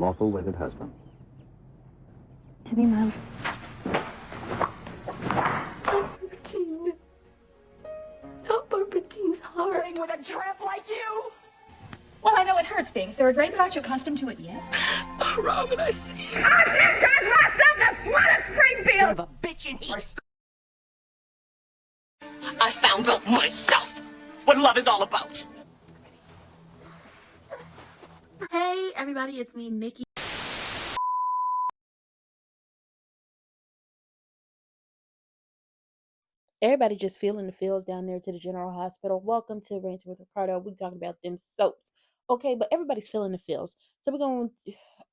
lawful wedded husband. To be my... Barbara not Barbara Jean's heart. With a tramp like you? Well, I know it hurts being third rate, but aren't you accustomed to it yet? Oh, Robin, I see you. I myself the slut of Springfield! Son of a bitch in heat. I found out myself what love is all about. Hey everybody, it's me, Nikki. Everybody just feeling the feels down there to the General Hospital. Welcome to Ranting with Ricardo. We talking about them soaps. Okay, but everybody's feeling the feels. So we're going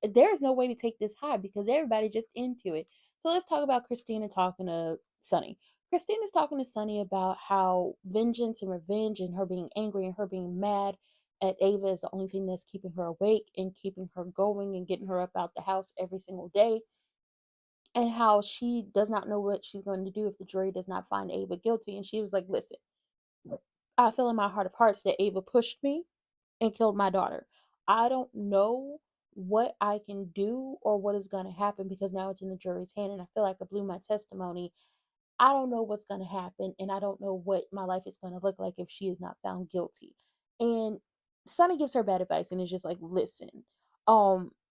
there's no way to take this high because everybody just into it. So let's talk about Christina talking to Sonny. Christina's talking to Sonny about how vengeance and revenge and her being angry and her being mad at Ava is the only thing that's keeping her awake and keeping her going and getting her up out the house every single day. And how she does not know what she's going to do if the jury does not find Ava guilty. And she was like, listen, I feel in my heart of hearts that Ava pushed me and killed my daughter. I don't know what I can do or what is going to happen because now it's in the jury's hand and I feel like I blew my testimony. I don't know what's going to happen and I don't know what my life is going to look like if she is not found guilty. And Sonny gives her bad advice and is just like, listen,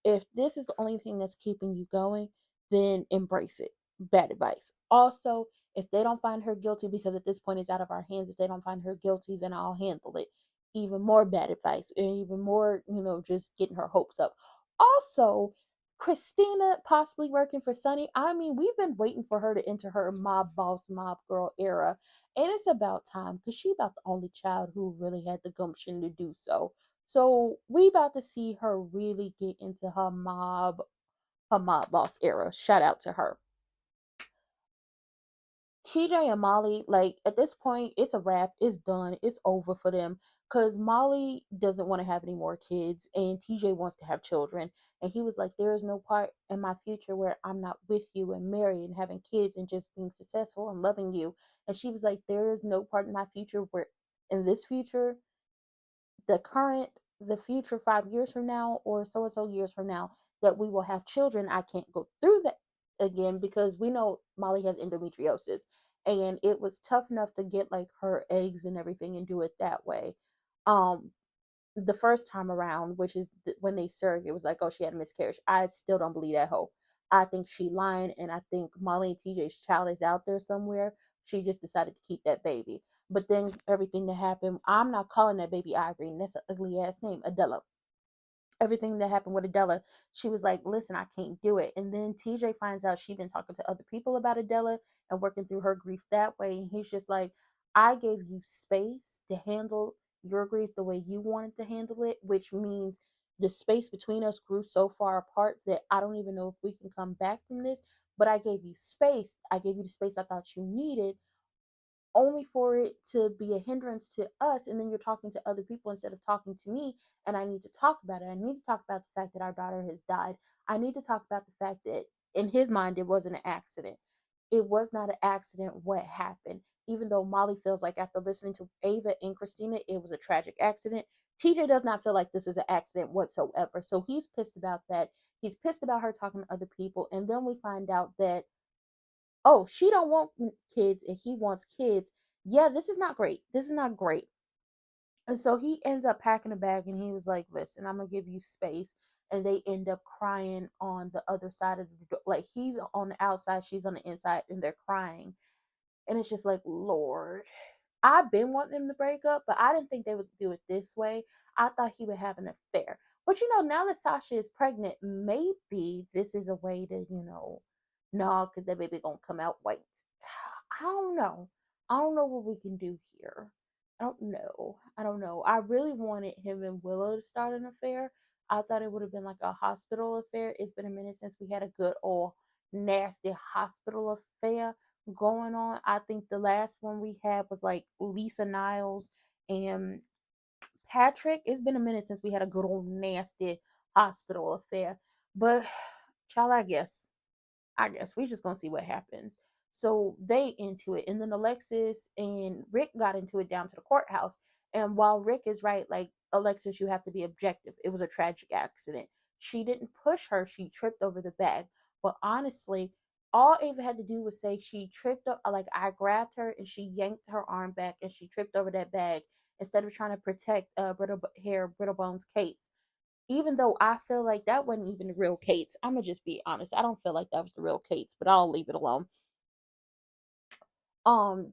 if this is the only thing that's keeping you going, then embrace it. Bad advice. Also, if they don't find her guilty, because at this point it's out of our hands, if they don't find her guilty, then I'll handle it. Even more bad advice, and even more, just getting her hopes up. Also, Christina possibly working for Sonny. I mean, we've been waiting for her to enter her mob boss, mob girl era, and it's about time because she's about the only child who really had the gumption to do so. So we about to see her really get into her mob boss era. Shout out to her. TJ and Molly, like at this point, it's a wrap. It's done. It's over for them because Molly doesn't want to have any more kids and TJ wants to have children. And he was like, there is no part in my future where I'm not with you and married and having kids and just being successful and loving you. And she was like, there is no part in my future where in this future, the future 5 years from now or so and so years from now that we will have children. I can't go through that again because we know Molly has endometriosis and it was tough enough to get like her eggs and everything and do it that way. The first time around, which is when they surrogate, it was like, oh, she had a miscarriage. I still don't believe that hoe. I think she lying, and I think Molly and TJ's child is out there somewhere. She just decided to keep that baby. But then everything that happened, I'm not calling that baby Irene. That's an ugly ass name, Adela. Everything that happened with Adela, she was like, listen, I can't do it. And then TJ finds out she's been talking to other people about Adela and working through her grief that way. And he's just like, I gave you space to handle your grief the way you wanted to handle it, which means the space between us grew so far apart that I don't even know if we can come back from this. But I gave you space. I gave you the space I thought you needed, only for it to be a hindrance to us. And then you're talking to other people instead of talking to me. And I need to talk about it. I need to talk about the fact that our daughter has died. I need to talk about the fact that in his mind, it wasn't an accident. It was not an accident what happened. Even though Molly feels like after listening to Ava and Christina, it was a tragic accident. TJ does not feel like this is an accident whatsoever. So he's pissed about that. He's pissed about her talking to other people. And then we find out that, oh, she don't want kids and he wants kids. Yeah, this is not great. This is not great. And so he ends up packing a bag and he was like, listen, I'm going to give you space. And they end up crying on the other side of the door. Like he's on the outside, she's on the inside, and they're crying. And it's just like, Lord, I've been wanting them to break up, but I didn't think they would do it this way. I thought he would have an affair. But now that Sasha is pregnant, maybe this is a way to, no, because that baby gonna come out white. I don't know. I don't know what we can do here. I don't know. I really wanted him and Willow to start an affair. I thought it would have been like a hospital affair. It's been a minute since we had a good old nasty hospital affair going on. I think the last one we had was like Lisa Niles and Patrick. It's been a minute since we had a good old nasty hospital affair. But child, I guess we just gonna see what happens. So they into it, and then Alexis and Rick got into it down to the courthouse. And while Rick is right, like, Alexis, you have to be objective. It was a tragic accident. She didn't push her, she tripped over the bag. But honestly, all Ava had to do was say she tripped up, like I grabbed her and she yanked her arm back and she tripped over that bag instead of trying to protect brittle bones Kate's. Even though I feel like that wasn't even the real Kate's. I'm gonna just be honest. I don't feel like that was the real Kate's, but I'll leave it alone. Um,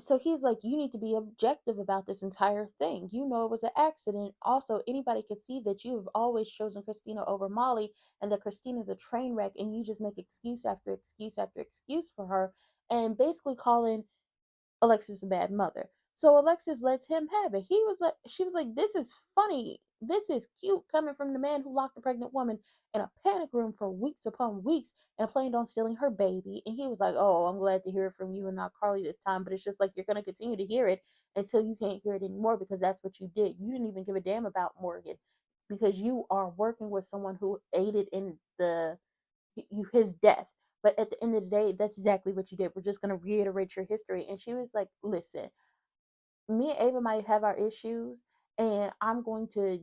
so he's like, you need to be objective about this entire thing. You know it was an accident. Also, anybody could see that you have always chosen Christina over Molly, and that Christina's a train wreck, and you just make excuse after excuse after excuse for her, and basically calling Alexis a bad mother. So Alexis lets him have it. She was like, this is funny. This is cute coming from the man who locked a pregnant woman in a panic room for weeks upon weeks and planned on stealing her baby. And he was like, oh, I'm glad to hear it from you and not Carly this time. But it's just like, you're going to continue to hear it until you can't hear it anymore because that's what you did. You didn't even give a damn about Morgan because you are working with someone who aided in his death. But at the end of the day, that's exactly what you did. We're just going to reiterate your history. And she was like, listen, me and Ava might have our issues, and I'm going to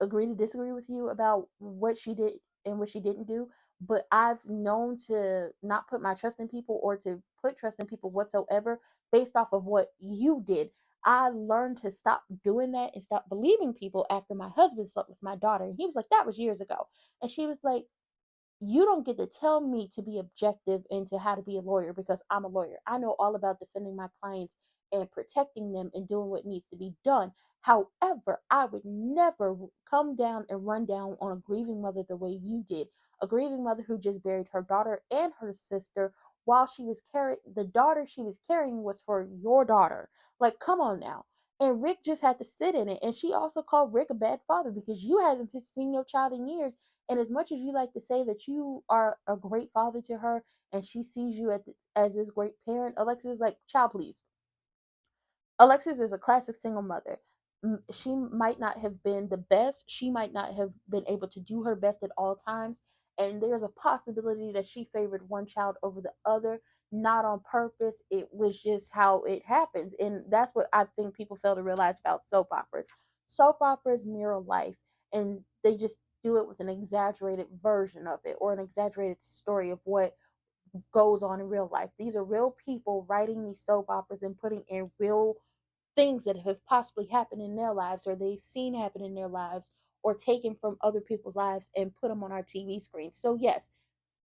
agree to disagree with you about what she did and what she didn't do. But I've known to not put my trust in people or to put trust in people whatsoever based off of what you did. I learned to stop doing that and stop believing people after my husband slept with my daughter. And he was like, that was years ago. And she was like, you don't get to tell me to be objective into how to be a lawyer because I'm a lawyer. I know all about defending my clients and protecting them and doing what needs to be done. However, I would never come down and run down on a grieving mother the way you did. A grieving mother who just buried her daughter and her sister while she was carrying the daughter she was carrying was for your daughter. Like, come on now. And Rick just had to sit in it. And she also called Rick a bad father because you haven't seen your child in years, and as much as you like to say that you are a great father to her and she sees you as this great parent, Alexis is like, child, please. Alexis is a classic single mother. She might not have been the best. She might not have been able to do her best at all times. And there's a possibility that she favored one child over the other, not on purpose. It was just how it happens. And that's what I think people fail to realize about soap operas. Soap operas mirror life, and they just do it with an exaggerated version of it or an exaggerated story of what goes on in real life. These are real people writing these soap operas and putting in real things that have possibly happened in their lives or they've seen happen in their lives or taken from other people's lives and put them on our TV screens. So yes,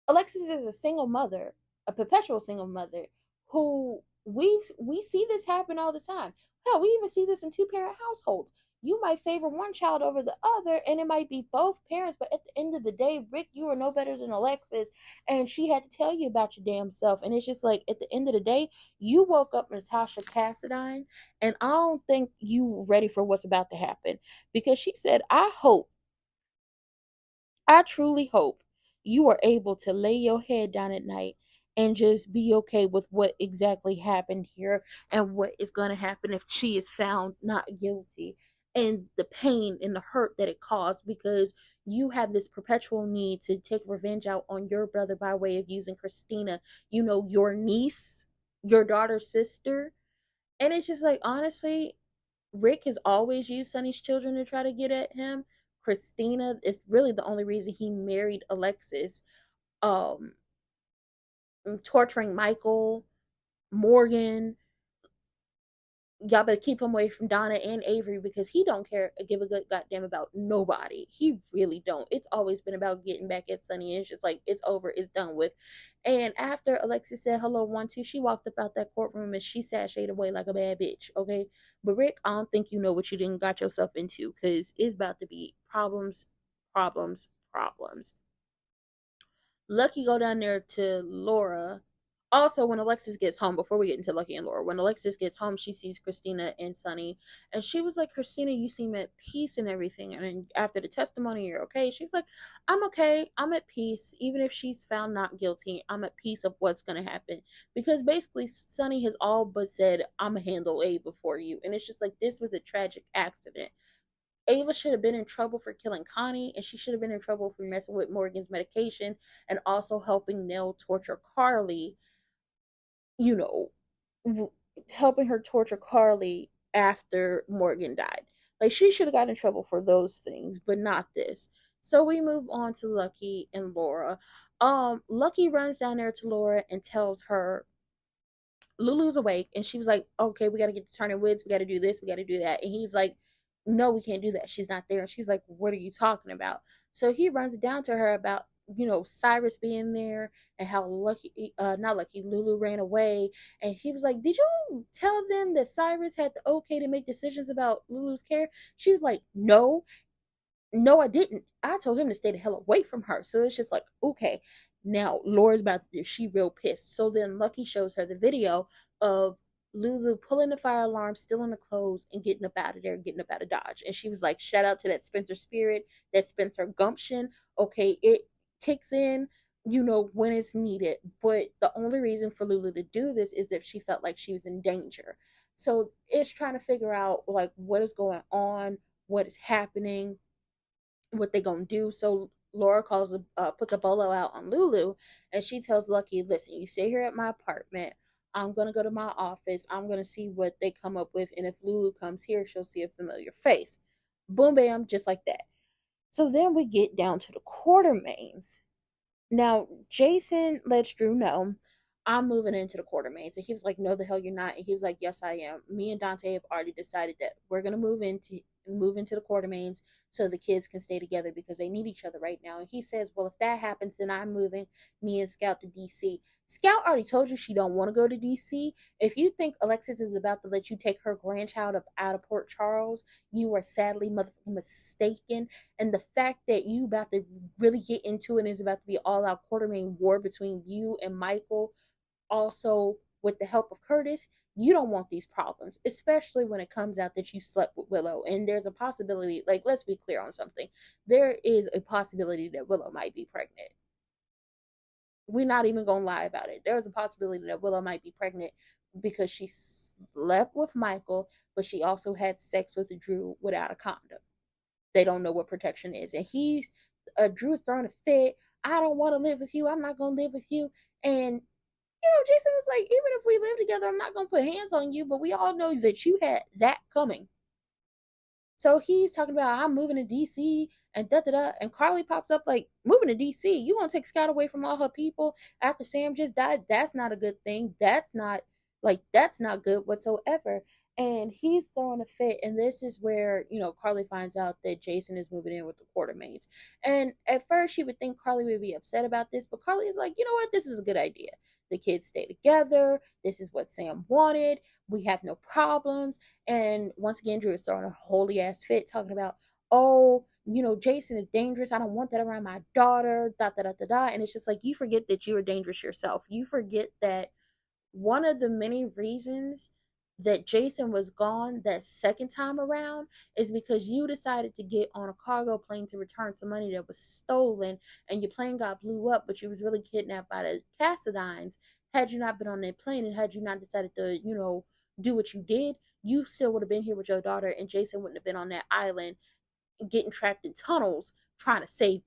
Alexis is a single mother, a perpetual single mother who we see this happen all the time. Hell, we even see this in two-parent households. You might favor one child over the other, and it might be both parents, but at the end of the day, Rick, you are no better than Alexis, and she had to tell you about your damn self. And it's just like at the end of the day, you woke up Natasha Cassadine, and I don't think you ready for what's about to happen. Because she said, I truly hope you are able to lay your head down at night and just be okay with what exactly happened here and what is going to happen if she is found not guilty and the pain and the hurt that it caused because you have this perpetual need to take revenge out on your brother by way of using Christina, your niece, your daughter's sister. And it's just like, honestly, Rick has always used Sonny's children to try to get at him. Christina is really the only reason he married Alexis. Um, Torturing Michael, Morgan. Y'all better keep him away from Donna and Avery because he don't give a good goddamn about nobody. He really don't. It's always been about getting back at Sonny. And it's just like, it's over, it's done with. And after Alexis said hello 1-2, she walked up out that courtroom and she sashayed away like a bad bitch. Okay, but Rick, I don't think you know what you didn't got yourself into because it's about to be problems, problems, problems. Lucky go down there to Laura. Also, when Alexis gets home, before we get into Lucky and Laura, when Alexis gets home, she sees Christina and Sonny, and she was like, Christina, you seem at peace and everything. And then after the testimony, you're okay. She was like, I'm okay. I'm at peace. Even if she's found not guilty, I'm at peace of what's going to happen. Because basically, Sonny has all but said, I'm going to handle Ava for you. And it's just like, this was a tragic accident. Ava should have been in trouble for killing Connie, and she should have been in trouble for messing with Morgan's medication and also helping Nell torture Carly, you know, helping her torture Carly after Morgan died. Like, she should have got in trouble for those things, but not this. So we move on to Lucky and Laura. Lucky runs down there to Laura and tells her Lulu's awake, and she was like, "Okay, we got to get to Turning Woods. We got to do this. We got to do that." And he's like, "No, we can't do that. She's not there." And she's like, "What are you talking about?" So he runs down to her about Cyrus being there and how not Lucky, Lulu ran away, and he was like, "Did you tell them that Cyrus had the okay to make decisions about Lulu's care?" She was like, "No." No, I didn't. I told him to stay the hell away from her. So it's just like, okay, now Laura's about to, she real pissed. So then Lucky shows her the video of Lulu pulling the fire alarm, stealing the clothes, and getting up out of there, getting up out of Dodge. And she was like, shout out to that Spencer spirit, that Spencer gumption. Okay, it kicks in, when it's needed. But the only reason for Lulu to do this is if she felt like she was in danger. So it's trying to figure out like what is going on, what is happening, what they gonna do. So Laura puts a bolo out on Lulu, and she tells Lucky, "Listen, you stay here at my apartment. I'm gonna go to my office. I'm gonna see what they come up with, and if Lulu comes here, she'll see a familiar face." Boom, bam, just like that. So then we get down to the Quartermains. Now, Jason lets Drew know, "I'm moving into the Quartermains." And he was like, "No, the hell you're not." And he was like, "Yes, I am. Me and Dante have already decided that we're gonna move into the Quartermains so the kids can stay together because they need each other right now." And he says, "Well, if that happens, then I'm moving me and Scout to DC." Scout already told you she don't want to go to DC. If you think Alexis is about to let you take her grandchild out of Port Charles, you are sadly motherfucking mistaken. And the fact that you about to really get into it and is about to be all out Quartermain war between you and Michael, also with the help of Curtis, you don't want these problems, especially when it comes out that you slept with Willow. And there's a possibility, like, let's be clear on something. There is a possibility that Willow might be pregnant. We're not even gonna lie about it. There's a possibility that Willow might be pregnant because she slept with Michael, but she also had sex with Drew without a condom. They don't know what protection is. And Drew's throwing a fit. "I don't want to live with you. I'm not going to live with you." And, Jason was like, "Even if we live together, I'm not going to put hands on you, but we all know that you had that coming." So he's talking about, "I'm moving to DC and da da da." And Carly pops up like, "Moving to DC? You gonna take Scott away from all her people after Sam just died? That's not a good thing. That's not good whatsoever." And he's throwing a fit. And this is where, Carly finds out that Jason is moving in with the Quartermains. And at first she would think Carly would be upset about this, but Carly is like, "You know what? This is a good idea. The kids stay together. This is what Sam wanted. We have no problems." And once again, Drew is throwing a holy ass fit, talking about, "Oh, Jason is dangerous. I don't want that around my daughter, da da da da da." And it's just like, you forget that you are dangerous yourself. You forget that one of the many reasons that Jason was gone that second time around is because you decided to get on a cargo plane to return some money that was stolen, and your plane got blew up, but you was really kidnapped by the Cassadines. Had you not been on that plane and had you not decided to, do what you did, you still would have been here with your daughter, and Jason wouldn't have been on that island getting trapped in tunnels trying to save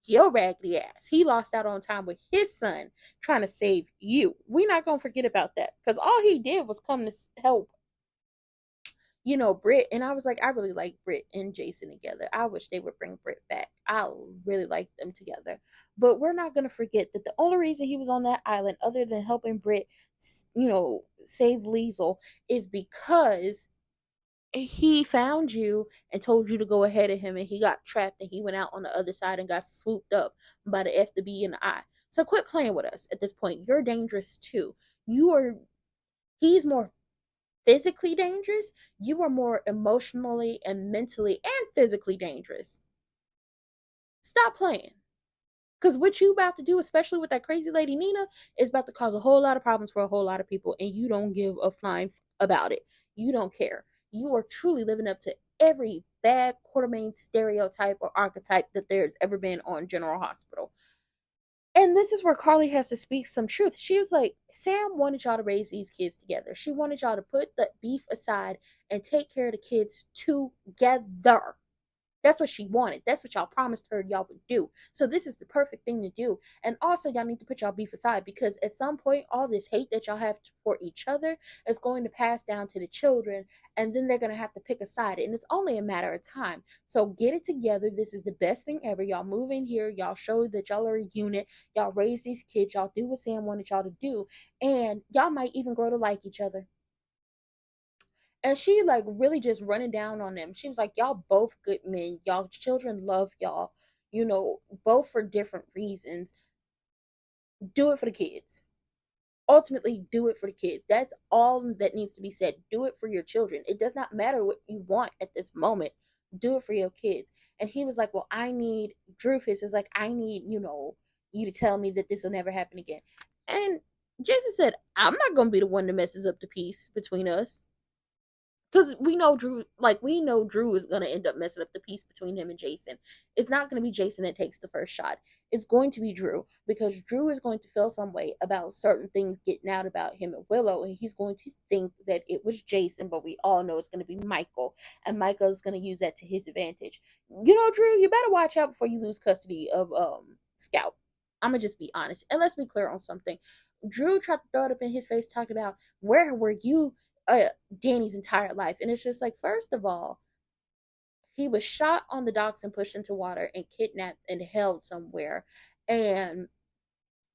your raggedy ass. He lost out on time with his son trying to save you. We're not gonna forget about that, because all he did was come to help, Britt. And I was like, I really like Britt and Jason together. I wish they would bring Britt back. I really like them together. But we're not gonna forget that the only reason he was on that island, other than helping Britt, save Liesel, is because he found you and told you to go ahead of him, and he got trapped, and he went out on the other side and got swooped up by the F, the B, and the I. So quit playing with us at this point. You're dangerous too. He's more physically dangerous. You are more emotionally and mentally and physically dangerous. Stop playing. Because what you about to do, especially with that crazy lady Nina, is about to cause a whole lot of problems for a whole lot of people, and you don't give a flying about it. You don't care. You are truly living up to every bad Quartermain stereotype or archetype that there's ever been on General Hospital. And this is where Carly has to speak some truth. She was like, Sam wanted y'all to raise these kids together. She wanted y'all to put the beef aside and take care of the kids together. That's what she wanted. That's what y'all promised her y'all would do. So this is the perfect thing to do. And also, y'all need to put y'all beef aside, because at some point, all this hate that y'all have for each other is going to pass down to the children, and then they're going to have to pick a side. And it's only a matter of time. So get it together. This is the best thing ever. Y'all move in here. Y'all show that y'all are a unit. Y'all raise these kids. Y'all do what Sam wanted y'all to do. And y'all might even grow to like each other. And she like really just running down on them. She was like, y'all both good men. Y'all children love y'all, both for different reasons. Do it for the kids. Ultimately, do it for the kids. That's all that needs to be said. Do it for your children. It does not matter what you want at this moment. Do it for your kids. And he was like, well, Drufus is like, I need, you to tell me that this will never happen again. And Jason said, I'm not going to be the one that messes up the peace between us. Because we know Drew is going to end up messing up the peace between him and Jason. It's not going to be Jason that takes the first shot. It's going to be Drew, because Drew is going to feel some way about certain things getting out about him and Willow, and he's going to think that it was Jason, but we all know it's going to be Michael, and Michael is going to use that to his advantage. Drew, you better watch out before you lose custody of Scout. I'm going to just be honest. And let's be clear on something. Drew tried to throw it up in his face, talking about, where were you Danny's entire life? And it's just like, first of all, he was shot on the docks and pushed into water and kidnapped and held somewhere, and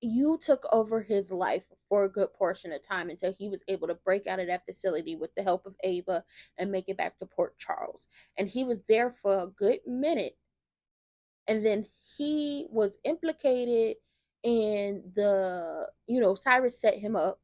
you took over his life for a good portion of time until he was able to break out of that facility with the help of Ava and make it back to Port Charles. And he was there for a good minute, and then he was implicated in Cyrus set him up.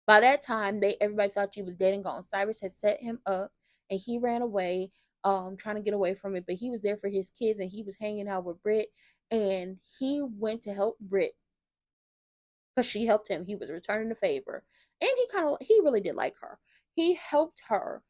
By that time, everybody thought he was dead and gone. Cyrus had set him up, and he ran away, trying to get away from it. But he was there for his kids, and he was hanging out with Britt, and he went to help Britt because she helped him. He was returning the favor, and he really did like her. He helped her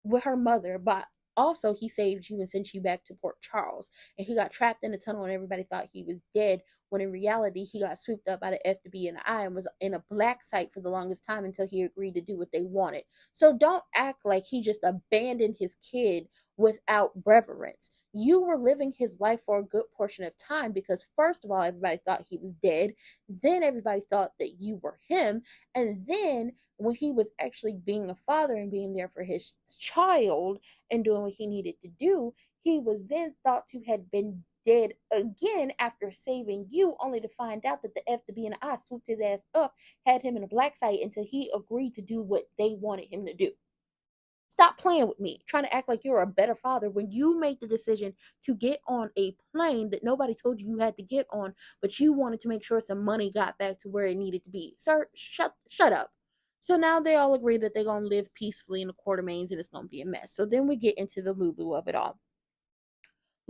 with her mother, but also he saved you and sent you back to Port Charles. And he got trapped in a tunnel, and everybody thought he was dead, when in reality he got swooped up by the FBI and the I and was in a black site for the longest time until he agreed to do what they wanted. So don't act like he just abandoned his kid without reverence. You were living his life for a good portion of time, because first of all, everybody thought he was dead. Then everybody thought that you were him. And then when he was actually being a father and being there for his child and doing what he needed to do, he was then thought to have been dead again after saving you, only to find out that the FBI and I swooped his ass up, had him in a black site until he agreed to do what they wanted him to do. Stop playing with me, trying to act like you're a better father when you made the decision to get on a plane that nobody told you had to get on, but you wanted to make sure some money got back to where it needed to be. Sir, shut up. So now they all agree that they're going to live peacefully in the Quartermains, and it's going to be a mess. So then we get into the Lulu of it all.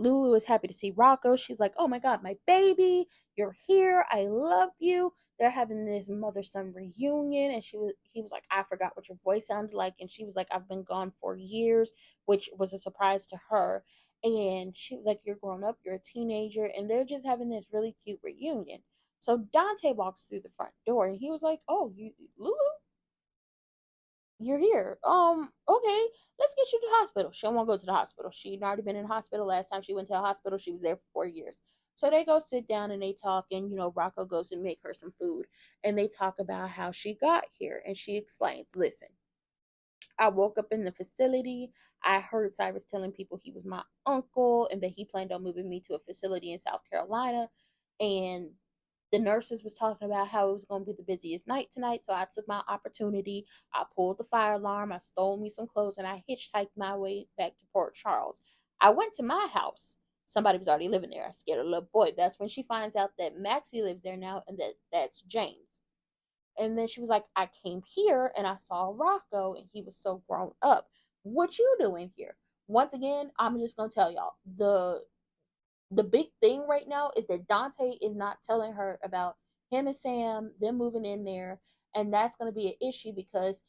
Lulu is happy to see Rocco. She's like, oh my God, my baby, you're here. I love you. They're having this mother-son reunion, and he was like, I forgot what your voice sounded like. And she was like, I've been gone for years, which was a surprise to her. And she was like, you're grown up, you're a teenager, and they're just having this really cute reunion. So Dante walks through the front door, and he was like, oh, Lulu? You're here. Okay, let's get you to the hospital. She don't want to go to the hospital. She'd already been in the hospital. Last time she went to a hospital, she was there for 4 years. So they go sit down and they talk, and Rocco goes and make her some food, and they talk about how she got here, and she explains, listen, I woke up in the facility. I heard Cyrus telling people he was my uncle and that he planned on moving me to a facility in South Carolina, and the nurses was talking about how it was going to be the busiest night tonight. So I took my opportunity. I pulled the fire alarm. I stole me some clothes, and I hitchhiked my way back to Port Charles. I went to my house. Somebody was already living there. I scared a little boy. That's when she finds out that Maxie lives there now, and that's James. And then she was like, I came here and I saw Rocco, and he was so grown up. What you doing here? Once again, I'm just going to tell y'all, the big thing right now is that Dante is not telling her about him and Sam, them moving in there. And that's going to be an issue, because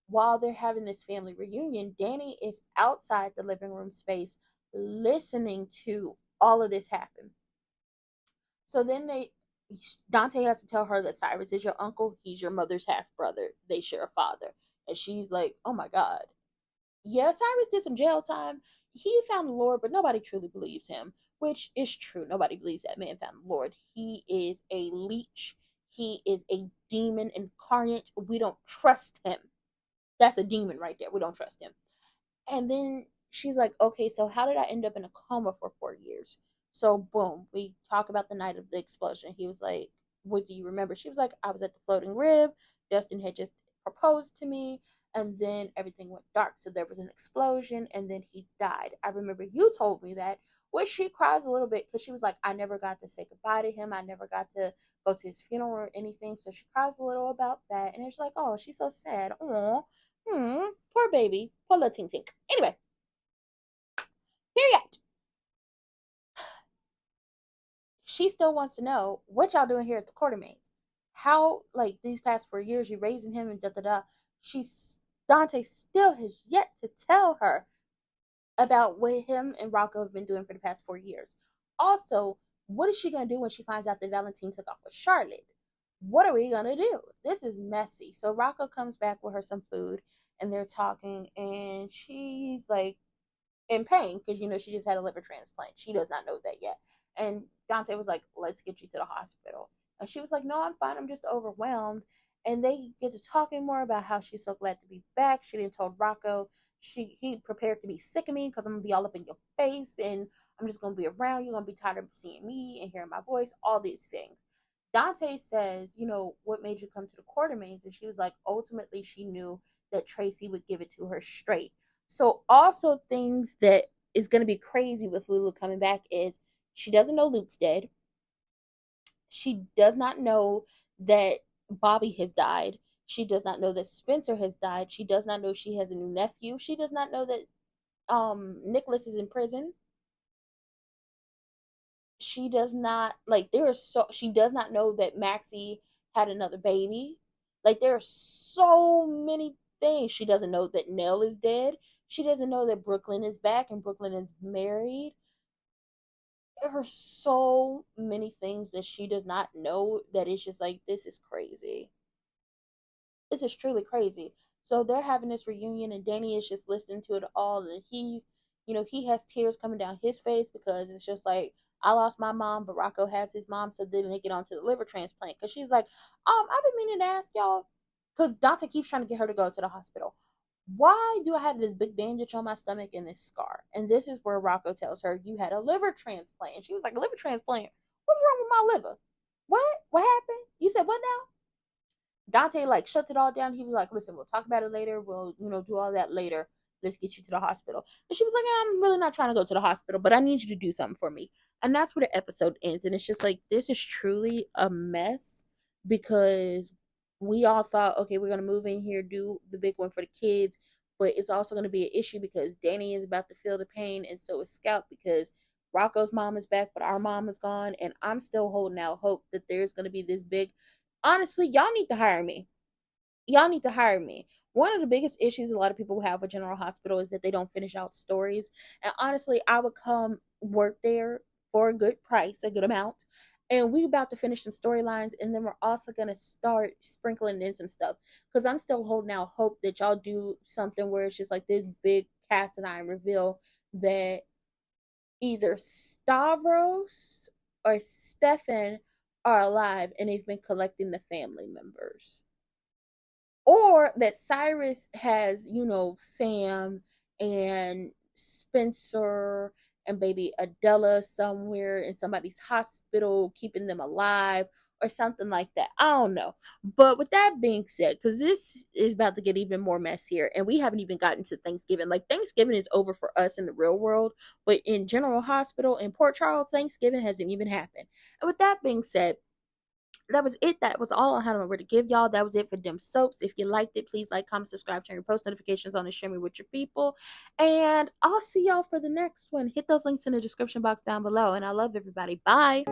while they're having this family reunion, Danny is outside the living room space listening to all of this happen. So then Dante has to tell her that Cyrus is your uncle. He's your mother's half brother. They share a father. And she's like, oh my God. yeah, Cyrus did some jail time. He found the Lord, but nobody truly believes him, which is true. Nobody believes that man found the Lord. He is a leech. He is a demon incarnate. We don't trust him. That's a demon right there. We don't trust him. And then she's like, okay, so how did I end up in a coma for 4 years? So, boom, we talk about the night of the explosion. He was like, what do you remember? She was like, I was at the floating rib. Justin had just proposed to me. And then everything went dark. So there was an explosion. And then he died. I remember you told me that, which she cries a little bit because she was like, I never got to say goodbye to him. I never got to go to his funeral or anything. So she cries a little about that. And it's like, oh, she's so sad. Oh, poor baby. Poor little tink tink. Anyway, period. She still wants to know what y'all doing here at the Quartermains. How, like, these past 4 years, you raising him and da da da. Dante still has yet to tell her about what him and Rocco have been doing for the past 4 years. Also, what is she gonna do when she finds out that Valentine took off with Charlotte? What are we gonna do? This is messy. So Rocco comes back with her some food and they're talking and she's like in pain because she just had a liver transplant. She does not know that yet. And Dante was like, let's get you to the hospital. And she was like, no, I'm fine. I'm just overwhelmed. And they get to talking more about how she's so glad to be back. She didn't told Rocco he prepared to be sick of me because I'm gonna be all up in your face and I'm just gonna be around. You're gonna be tired of seeing me and hearing my voice, all these things. Dante says, what made you come to the Quartermains? And she was like, ultimately she knew that Tracy would give it to her straight. So also things that is going to be crazy with Lulu coming back is she doesn't know Luke's dead. She does not know that Bobby has died. She does not know that Spencer has died. She does not know she has a new nephew. She does not know that Nicholas is in prison. She does not she does not know that Maxie had another baby. Like there are so many things. She doesn't know that Nell is dead. She doesn't know that Brooklyn is back and Brooklyn is married. There are so many things that she does not know that it's just like, this is crazy. This is truly crazy. So they're having this reunion and Danny is just listening to it all and he has tears coming down his face because it's just like, I lost my mom, but Rocco has his mom, so then they get on to the liver transplant. Because she's like, I've been meaning to ask y'all, because Dante keeps trying to get her to go to the hospital. Why do I have this big bandage on my stomach and this scar? And this is where Rocco tells her, you had a liver transplant. And she was like, a liver transplant? What's wrong with my liver? What? What happened? You said what now? Dante shuts it all down. He was like, listen, we'll talk about it later. We'll, do all that later. Let's get you to the hospital. And she was like, I'm really not trying to go to the hospital, but I need you to do something for me. And that's where the episode ends. And it's just like, this is truly a mess because we all thought, okay, we're going to move in here, do the big one for the kids. But it's also going to be an issue because Danny is about to feel the pain. And so is Scout because Rocco's mom is back, but our mom is gone. And I'm still holding out hope that there's going to be this big. Honestly, y'all need to hire me. Y'all need to hire me. One of the biggest issues a lot of people have with General Hospital is that they don't finish out stories. And honestly, I would come work there for a good price, a good amount. And we about to finish some storylines. And then we're also going to start sprinkling in some stuff. Because I'm still holding out hope that y'all do something where it's just like this big cast and iron reveal that either Stavros or Stefan are alive and they've been collecting the family members. Or that Cyrus has, Sam and Spencer and baby Adela somewhere in somebody's hospital, keeping them alive or something like that. I don't know. But with that being said, because this is about to get even more messier and we haven't even gotten to Thanksgiving. Like Thanksgiving is over for us in the real world, but in General Hospital in Port Charles, Thanksgiving hasn't even happened. And with that being said, that was it. That was all I had on to give y'all. That was it for Dem Soaps. If you liked it, please like, comment, subscribe, turn your post notifications on, and share me with your people. And I'll see y'all for the next one. Hit those links in the description box down below. And I love everybody. Bye.